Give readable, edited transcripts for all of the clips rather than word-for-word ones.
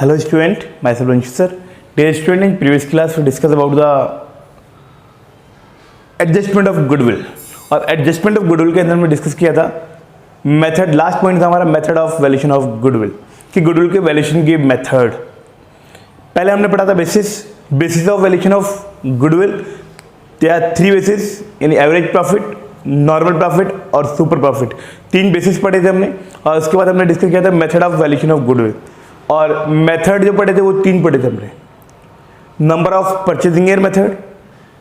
Hello student, myself Ranjit sir. Dear student, in previous class we discussed about the adjustment of goodwill. और adjustment of goodwill के अंदर हमने discuss किया था method, last point था हमारा method of valuation of goodwill, कि goodwill के वैल्यूएशन की मेथड। पहले हमने पढ़ा था basis of valuation of goodwill. There are three basis, यानी एवरेज प्रॉफिट, नॉर्मल प्रॉफिट और सुपर प्रॉफिट। तीन बेसिस पढ़े थे हमने, और उसके बाद हमने डिस्कस किया था method of valuation of goodwill. और मेथड जो पढ़े थे वो तीन पढ़े थे हमने। Number of purchasing year method,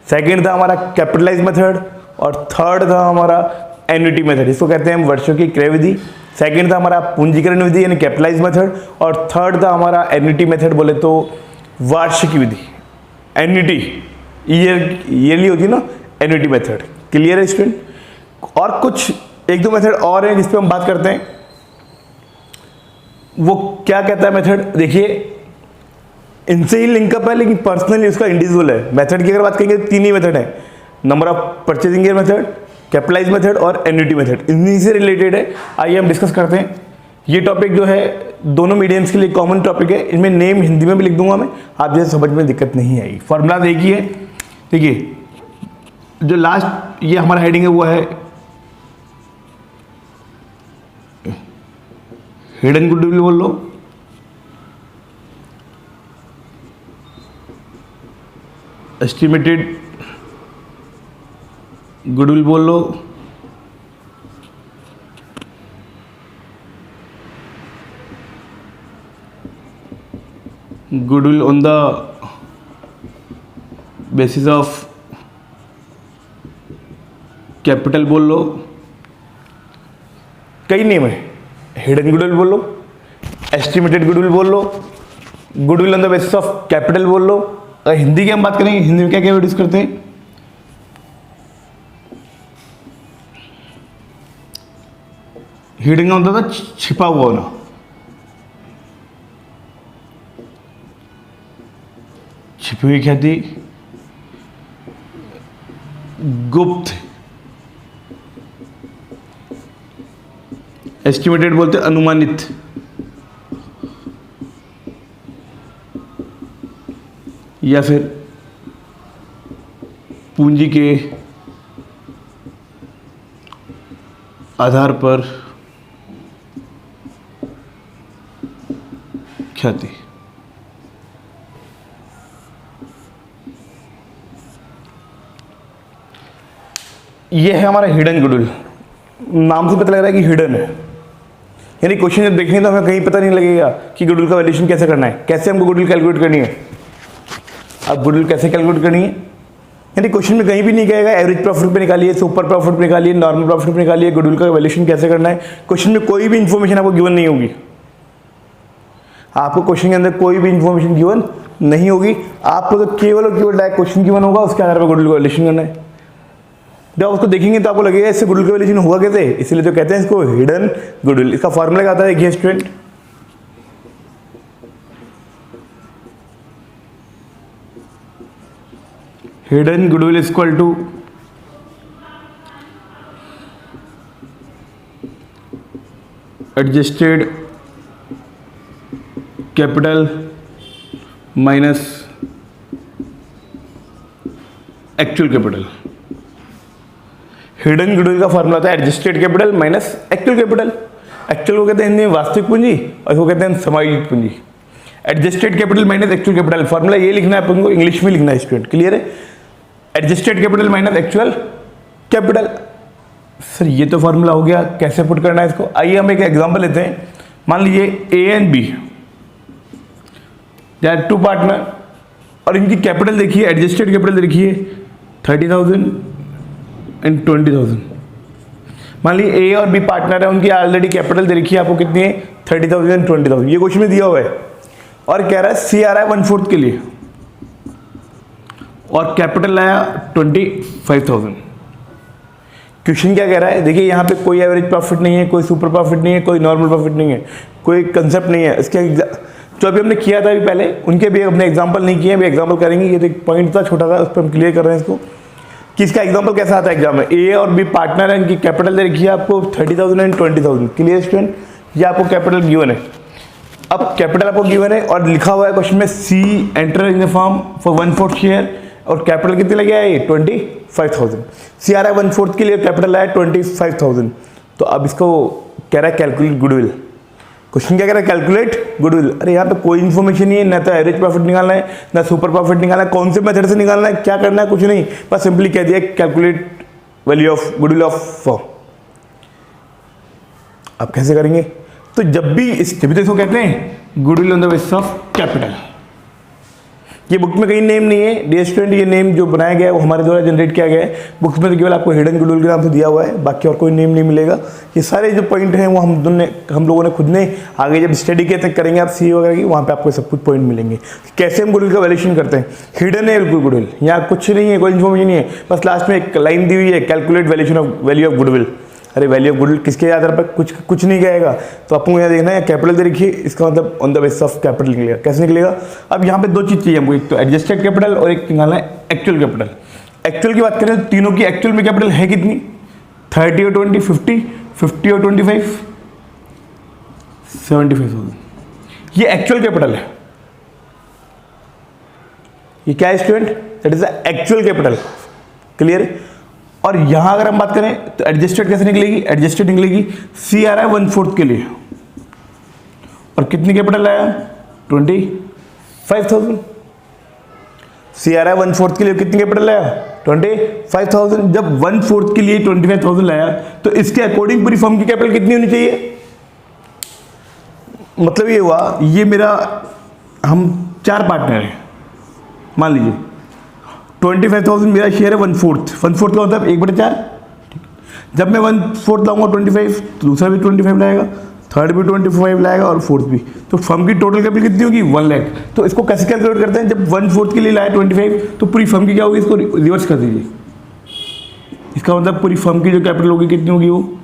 second था हमारा कैपिटलाइज मेथड, और थर्ड था हमारा एन्युटी मेथड, इसको कहते हैं वर्षों की क्रय विधि। सेकंड था हमारा पूंजीकरण विधि यानी कैपिटलाइज मेथड, और थर्ड था हमारा एन्युटी मेथड, बोले तो वार्षिक विधि। एन्युटी ईयरली होती है ना, एन्युटी मेथड। क्लियर है स्टूडेंट? और कुछ एक दो मेथड और हैं जिस पे हम बात करते हैं। वो क्या कहता है मेथड, देखिए इनसे ही लिंकअप है लेकिन पर्सनली उसका इंडिविजुअल है। मेथड की अगर बात करेंगे तो तीन ही मेथड है, number of purchasing year method, capitalise method और एन्युटी मेथड, इन्हीं से रिलेटेड है। आइए हम डिस्कस करते हैं। ये टॉपिक जो है दोनों मीडियम्स के लिए कॉमन टॉपिक है। इनमें नेम हिंदी में भी लिख दूंगा मैं, आप जैसे समझ में दिक्कत नहीं आएगी। फॉर्मूला देखिए, देखिए जो लास्ट ये हमारा हेडिंग है वो है हिडन गुडविल बोल लो, एस्टिमेटेड गुडविल बोल लो, goodwill on the basis of capital बोल लो, कई नेम है। हिडन गुडविल बोल लो, एस्टिमेटेड गुडविल बोल लो, goodwill on the basis of capital बोल लो। अगर हिंदी की हम बात करेंगे, हिंदी में क्या क्या यूज करते हैं, हिडन का होता था छिपा हुआ होना, छिपी हुई ख्याति, गुप्त। एस्टिमेटेड बोलते अनुमानित, या फिर पूंजी के आधार पर ख्याति। यह है हमारा हिडन गुडविल। नाम से पता लग रहा है कि हिडन है, यानी क्वेश्चन जब देखेंगे तो हमें कहीं पता नहीं लगेगा कि गुडविल का वैल्यूएशन कैसे करना है, कैसे हमको गुडविल कैलकुलेट करनी है। अब गुडविल कैसे कैलकुलेट करनी है, यानी क्वेश्चन में कहीं भी नहीं कहेगा एवरेज प्रॉफिट पे निकालिए, सुपर प्रॉफिट पे निकालिए, नॉर्मल प्रॉफिट पे निकालिए, गुडविल का वैल्यूएशन कैसे करना है। क्वेश्चन में कोई भी इंफॉर्मेशन आपको गिवन नहीं होगी, आपको क्वेश्चन के अंदर कोई भी इंफॉर्मेशन गिवन नहीं होगी। आपको तो केवल और केवल डायरेक्ट क्वेश्चन गिवन होगा, उसके आधार पर गुडविल का वैल्यूएशन करना है। जब उसको देखेंगे तो आपको लगेगा इससे गुडविल का वैल्यूएशन हुआ कैसे, इसलिए तो कहते हैं इसको हिडन गुडविल। इसका फॉर्मूला क्या आता है, देखिए student, hidden goodwill is equal to adjusted capital minus actual capital. Hidden goodwill का फॉर्मूला था adjusted capital minus actual capital. Actual को कहते हैं हिंदी में वास्तविक पूंजी, और इसको कहते हैं समायोजित पूंजी। Adjusted capital minus actual capital, formula ये लिखना है अपन को, इंग्लिश में लिखना है स्टूडेंट। क्लियर है? Adjusted capital minus actual capital. Sir ये तो फॉर्मूला हो गया, कैसे पुट करना है इसको? आइए हम एक एग्जांपल लेते हैं। मान लीजिए A and B, they are two partner, और इनकी कैपिटल देखिए, एडजस्टेड कैपिटल देखिए 30,000 एंड 20,000। मान लीजिए ए और बी पार्टनर है, उनकी ऑलरेडी कैपिटल दे रखी है आपको कितनी है, 30,000 एंड 20,000। ये क्वेश्चन में दिया हुआ है, और कह रहा है सी आ रहा है 1/4 के लिए, और कैपिटल आया 25,000। क्वेश्चन क्या कह रहा है, देखिए यहाँ पे कोई एवरेज प्रॉफिट नहीं है, कोई सुपर प्रॉफिट नहीं है, कोई नॉर्मल प्रॉफिट नहीं है, कोई कंसेप्ट नहीं है। इसके जो अभी हमने किया था अभी पहले, उनके भी अपने एग्जांपल नहीं किए, अभी एग्जांपल करेंगे। ये तो एक पॉइंट था छोटा सा, उस पर हम क्लियर कर रहे हैं इसको कि इसका एग्जांपल कैसा आता है एग्जाम में। ए और बी पार्टनर है, इनकी कैपिटल दे रखी है आपको 30,000 एंड 20,000। Clear student? ये आपको कैपिटल गिवन है। अब कैपिटल आपको गिवन है और लिखा हुआ है क्वेश्चन में C enter in the firm for 1/4 share, और कैपिटल कितने लगे है, 25,000। सी आ रहा है 1/4 के लिए, कैपिटल आया 25,000। तो अब इसको कह रहा है कैलकुलेट गुडविल। क्वेश्चन क्या कह रहा है, कैलकुलेट गुडविल। अरे यहाँ पे कोई इन्फॉर्मेशन नहीं है, ना तो एवरेज प्रॉफिट निकालना है, ना सुपर प्रॉफिट निकालना है, कौन से मेथड से निकालना है, क्या करना है, कुछ नहीं, बस सिंपली कह दिया calculate value of goodwill of firm. अब कैसे करेंगे, तो जब भी इसको कहते हैं goodwill on the basis of capital. ये बुक में कहीं नेम नहीं है डियर स्टूडेंट, ये नेम जो बनाया गया है वो हमारे द्वारा जनरेट किया गया है। बुक्स में तो केवल आपको हिडन गुडविल के नाम से दिया हुआ है, बाकी और कोई नेम नहीं मिलेगा। ये सारे जो पॉइंट हैं वो हम लोगों ने खुद ने आगे जब स्टडी करेंगे आप सी वगैरह की, वहाँ पे आपको सब कुछ पॉइंट मिलेंगे कैसे हम गुडविल का वैल्यूएशन करते हैं। हिडन है बिल्कुल गुडविल, यहाँ कुछ नहीं है, कोई इन्फॉर्मेशन नहीं है, बस लास्ट में एक लाइन दी हुई है कैलकुलेट वैल्यू ऑफ गुडविल। अरे वैल्यू ऑफ गुडविल किसके आधार पर, कुछ नहीं कहेगा, तो आपको यहाँ देखना है कैपिटल दे रखिए, इसका मतलब on the basis of capital निकलेगा। कैसे निकलेगा, अब यहाँ पे दो चीज़ चाहिए हमको, एक तो एडजस्टेड कैपिटल और एक निकालना है एक्चुअल कैपिटल। एक्चुअल की बात करें तो तीनों की एक्चुअल में कैपिटल है कितनी, 30 और 20, 50 और 25, 75,000। ये एक्चुअल कैपिटल है। ये क्या है student, that is the actual capital. Clear. और यहां अगर हम बात करें तो एडजस्टेड कैसे निकलेगी, एडजस्टेड निकलेगी सी आ रहा है 1/4 के लिए, और कितनी कैपिटल आया 25,000। सी आ रहा है 1/4 के लिए, कितनी कैपिटल आया 25,000। जब 1/4 के लिए 25,000 लाया तो इसके अकॉर्डिंग पूरी फर्म की कैपिटल कितनी होनी चाहिए, मतलब ये हुआ, ये मेरा हम 4 पार्टनर हैं, मान लीजिए 25,000 मेरा शेयर है 1/4 का मतलब 1/4। जब मैं 1/4 लाऊंगा 25, तो दूसरा भी 25 लाएगा, थर्ड भी 25 लाएगा और फोर्थ भी, तो फर्म की टोटल कैपिटल कितनी होगी 1 लाख। तो इसको कैसे कैलकुलेट करते हैं, जब 1/4 के लिए लाया 25, तो पूरी फर्म की क्या होगी, इसको रिवर्स कर दीजिए। इसका मतलब पूरी फर्म की जो कैपिटल होगी कितनी होगी, वो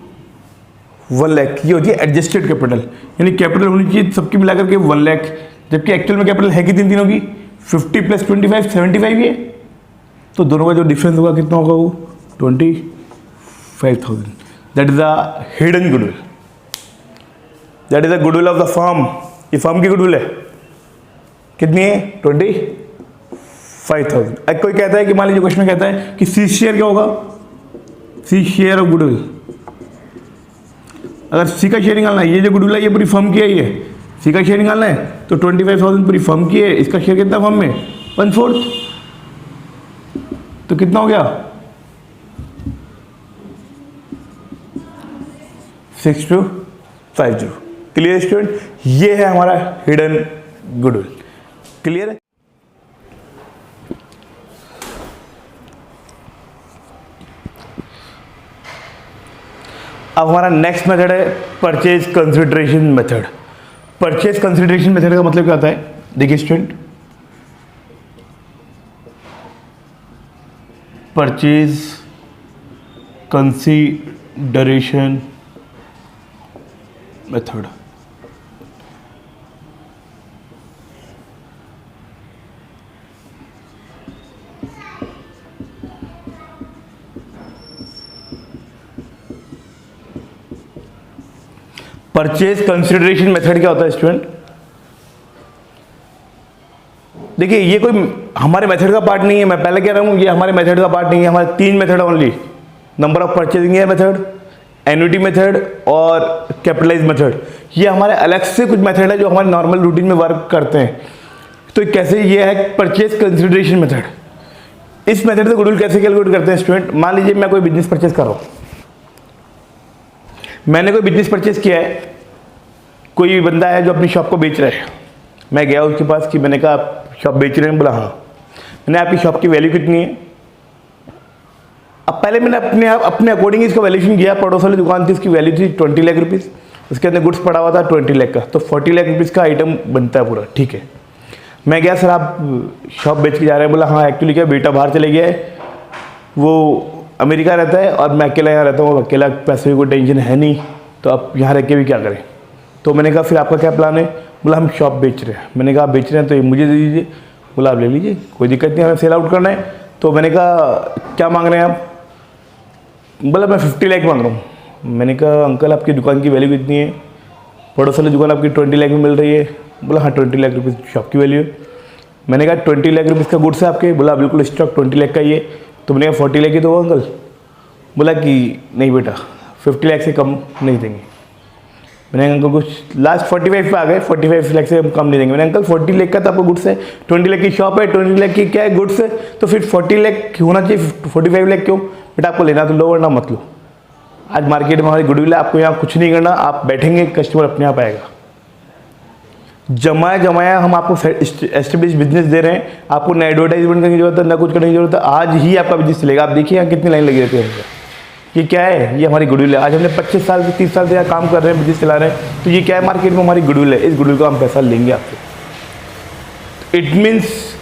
1 लाख। ये होती है एडजस्टेड कैपिटल, यानी कैपिटल होनी चाहिए सबकी मिलाकर के 1 लाख, जबकि एक्चुअल में कैपिटल है कितनी तीनों की 50 + 25 75 है। तो दोनों का जो डिफरेंस होगा कितना होगा, वो 25,000। That is the hidden goodwill, that is the goodwill of the firm. ये फर्म की गुडविल है, कितनी है 25,000। अब कोई कहता है कि मान लीजिए क्वेश्चन में कहता है कि सी शेयर क्या होगा, सी शेयर ऑफ गुडविल। अगर सी का शेयर निकालना है, ये जो गुडविल है ये पूरी फर्म की है, ये सी का शेयर निकालना है तो 25,000 पूरी फर्म की है, इसका शेयर कितना फर्म में 1/4, तो कितना हो गया 6250। क्लियर स्टूडेंट, ये है हमारा हिडन गुडविल। क्लियर है। अब हमारा नेक्स्ट मेथड है purchase consideration method. Purchase consideration method का मतलब क्या होता है, देखिए student, purchase consideration method purchase consideration method क्या होता है स्टूडेंट, देखिए ये कोई हमारे मेथड का पार्ट नहीं है, मैं पहले कह रहा हूं ये हमारे मेथड का पार्ट नहीं है। हमारे 3 method only, number of purchasing method, annuity method और कैपिटलाइज मेथड। ये हमारे अलग से कुछ मेथड है जो हमारे नॉर्मल रूटीन में वर्क करते हैं। तो कैसे, ये है परचेज कंसिडरेशन मेथड। इस मेथड से गुडविल कैसे कैलकुलेट करते हैं स्टूडेंट, मान लीजिए मैं कोई बिजनेस परचेज कर रहा हूं, मैंने कोई बिजनेस परचेज किया है, कोई बंदा है जो अपनी शॉप को बेच रहा है, मैं गया उसके पास कि मैंने कहा शॉप बेच रहे हैं, बोला हाँ। मैंने आपकी शॉप की वैल्यू कितनी है, अब पहले मैंने अपने अकॉर्डिंग इसका वैल्यूशन किया। पड़ोस वाली दुकान थी, उसकी वैल्यू थी 20 लाख रुपीज़, उसके अंदर गुड्स पड़ा हुआ था 20 लाख का, तो 40 लाख रुपीज़ का आइटम बनता है पूरा। ठीक है, मैं गया सर आप शॉप बेच के जा रहे हैं, बोला हाँ एक्चुअली क्या बेटा बाहर चले गया है, वो अमेरिका रहता है और मैं अकेला यहाँ रहता हूँ, अकेला पैसे की कोई टेंशन है नहीं, तो आप यहाँ रह के भी क्या करें। तो मैंने कहा फिर आपका क्या प्लान है, बोला हम शॉप बेच रहे हैं। मैंने कहा आप बेच रहे हैं तो ये मुझे दे दीजिए, बोला आप ले लीजिए, कोई दिक्कत नहीं, हमें सेल आउट करना है। तो मैंने कहा क्या मांग रहे हैं आप, बोला मैं 50 लाख मांग रहा हूँ। मैंने कहा अंकल आपकी दुकान की वैल्यू कितनी है, पड़ोस वाली दुकान आपकी 20 लाख में मिल रही है। बोला हाँ 20 लाख रुपीज़ शॉप की वैल्यू है। मैंने कहा 20 लाख रुपीज़ का गुड्स है आपके? बोला बिल्कुल स्टॉक 20 लाख का ही है। तो मैंने कहा 40 लाख ही दो अंकल। बोला कि नहीं बेटा 50 लाख से कम नहीं देंगे। मैंने अंकल कुछ लास्ट 45 पे आ गए, 45 लाख से हम कम नहीं देंगे। मैंने अंकल 40 लाख का तो आपको गुड्स है, 20 लाख की शॉप है, 20 लाख की क्या है गुड्स है, तो फिर 40 लाख होना चाहिए, 45 लाख क्यों? बेटा आपको लेना तो लो वरना मत लो। आज मार्केट में हमारी गुडविल है, आपको यहाँ कुछ नहीं करना, आप बैठेंगे कस्टमर अपने आप आएगा। जमाया हम आपको एस्टेब्लिश बिजनेस दे रहे हैं, आपको ना एडवर्टाइजमेंट करने की जरूरत है ना कुछ करने की जरूरत है। आज ही आपका बिजनेस चलेगा। आप देखिए यहाँ कितनी लाइन लगी रहती है। ये क्या है? ये हमारी गुडविल है। आज हमने 25 साल से 30 साल से यहाँ काम कर रहे हैं, बिजनेस चला रहे हैं, तो ये क्या है? मार्केट में हमारी गुडविल है। इस गुडविल का हम पैसा लेंगे आपसे। इट मीन्स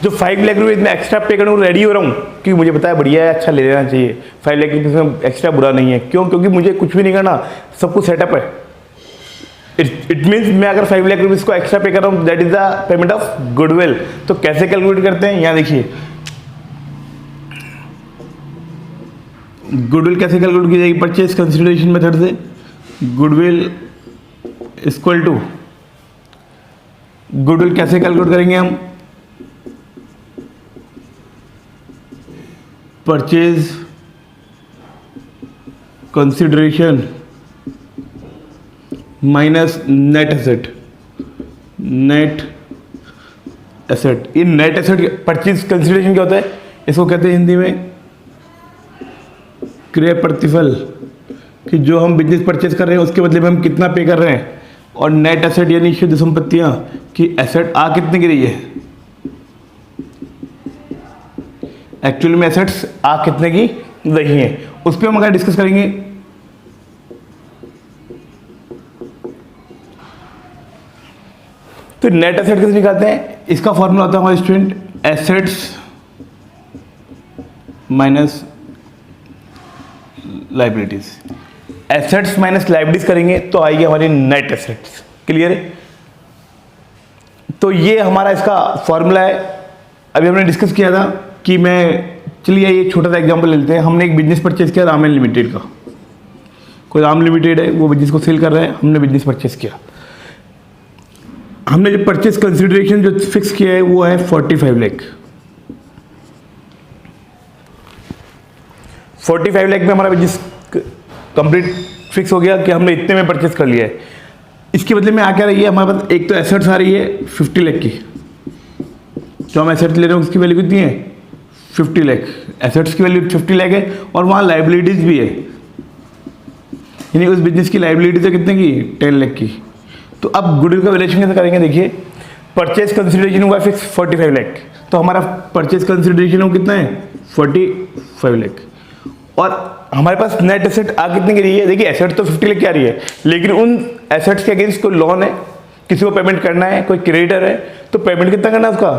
जो 5 लाख रुपये में एक्स्ट्रा पे करने को रेडी हो रहा हूँ, क्योंकि मुझे पता है बढ़िया है, अच्छा ले लेना चाहिए। 5 लाख रुपये में एक्स्ट्रा बुरा नहीं है। क्यों? क्योंकि मुझे कुछ भी नहीं करना, सब कुछ सेटअप है। इट मीन्स मैं अगर 5 लाख रुपीज़ को एक्स्ट्रा पे कर रहा हूँ, that is the payment of goodwill. तो कैसे कैलकुलेट करते हैं? यहाँ देखिए गुडविल कैसे कैलकुलेट की जाएगी? परचेज कंसिडरेशन मेथड से गुडविल इक्वल टू, गुडविल कैसे कैलकुलेट करेंगे हम? Purchase consideration minus net asset. Net asset, इन नेट एसेट परचेज कंसिडरेशन क्या होता है? इसको कहते हैं हिंदी में क्रय प्रतिफल, कि जो हम बिजनेस परचेज कर रहे हैं उसके बदले में हम कितना पे कर रहे हैं। और नेट एसेट यानी शुद्ध संपत्तियां, कि एसेट आ कितने की रही है, एक्चुअली में एसेट्स आ कितने की रही है, उस पर हम अगर डिस्कस करेंगे। तो नेट एसेट कैसे निकालते हैं? इसका फॉर्मूला होता है हमारे student, assets minus liabilities. Assets minus liabilities करेंगे तो आएगी हमारी नेट एसेट्स। क्लियर है? तो ये हमारा इसका फॉर्मूला है। अभी हमने डिस्कस किया था कि चलिए ये छोटा सा एग्जांपल लेते हैं। हमने एक बिजनेस परचेज किया राम लिमिटेड का। कोई राम लिमिटेड है, वो बिजनेस को सेल कर रहे हैं, हमने बिजनेस परचेज किया। हमने जो परचेज कंसिडरेशन जो फिक्स किया है वो है 45 लाख। 45 लाख में हमारा बिजनेस कंप्लीट फिक्स हो गया कि हमने इतने में परचेज कर लिया है। इसके बदले में आ क्या रही है हमारे पास? एक तो एसेट्स आ रही है 50 लाख की, जो हम एसेट्स ले रहे हैं उसकी वैल्यू कितनी है? 50 लाख। एसेट्स की वैल्यू 50 लाख है और वहाँ लाइबिलिटीज भी है, यानी उस बिजनेस की लाइबिलिटीज है कितने की? 10 लाख की। तो अब गुडविल का वैल्यूएशन कैसे करेंगे? देखिए परचेज कंसिडरेशन हुआ फिक्स 45 लाख, तो हमारा परचेज कंसिडरेशन हो कितना है? 45 लाख। और हमारे पास नेट एसेट आ कितने की रही है? देखिए एसेट तो 50 लाख की आ रही है, लेकिन उन एसेट्स के अगेंस्ट कोई लोन है, किसी को पेमेंट करना है, कोई क्रेडिटर है, तो पेमेंट कितना करना है उसका?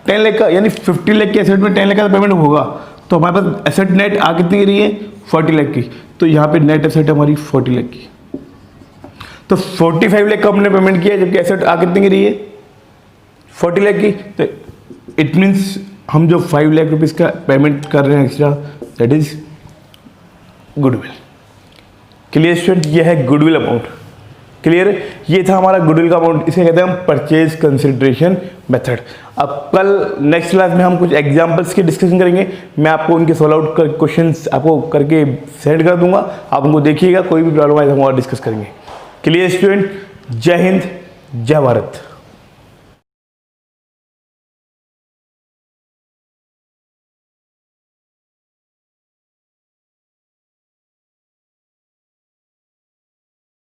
10 लाख का। यानी 50 लाख के एसेट में 10 लाख का पेमेंट होगा। तो हमारे पास एसेट नेट आ कितनी की रही है? 40 लाख की। तो यहाँ पे नेट एसेट हमारी 40 लाख की। तो 45 लाख का हमने पेमेंट किया, जबकि एसेट आ कितनी की रही है? 40 लाख की। तो इट मीन्स हम जो 5 लाख रुपीज़ का पेमेंट कर रहे हैं extra, that is goodwill. Clear student? ये है गुडविल अमाउंट। क्लियर? ये था हमारा गुडविल का अमाउंट। इसे कहते हैं हम परचेज कंसिडरेशन मेथड। अब कल नेक्स्ट क्लास में हम कुछ एग्जांपल्स की डिस्कशन करेंगे। मैं आपको उनके सॉल्व आउट कर क्वेश्चंस आपको करके सेंड कर दूंगा, आप उनको देखिएगा। कोई भी प्रॉब्लम आए तो हम और डिस्कस करेंगे। Clear student? जय हिंद, जय भारत।